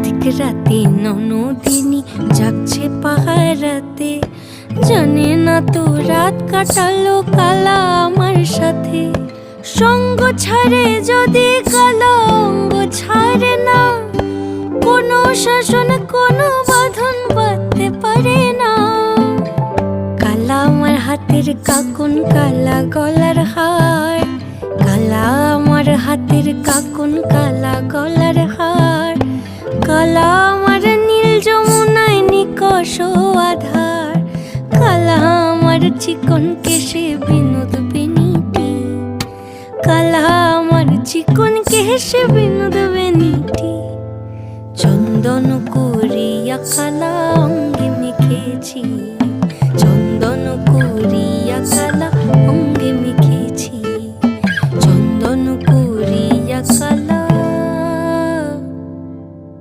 কার্তিক রাতে ননদিনী জাগছে পাহারাতে, জানে না তো রাত কাটালো কালা আমার সাথে। সঙ্গ ছাড়ে যদি কালা অঙ্গ ছাড়ে না, কোনো শাসন কোনো বাঁধন বাঁধতে পারে না। কালা আমার হাতের কাকুন কালা গলার হার, কালা আমার হাতের কাকুন কালা গলার হার, কালা আমার নীল যমুনায় নিকষ আধার, কালা আমার চিকন কেশে বিনোদ বেনিটি, কালা আমার চিকন কেশে বিনোদ বেনিটি। চন্দন করিয়া কালা অঙ্গে মেখেছি।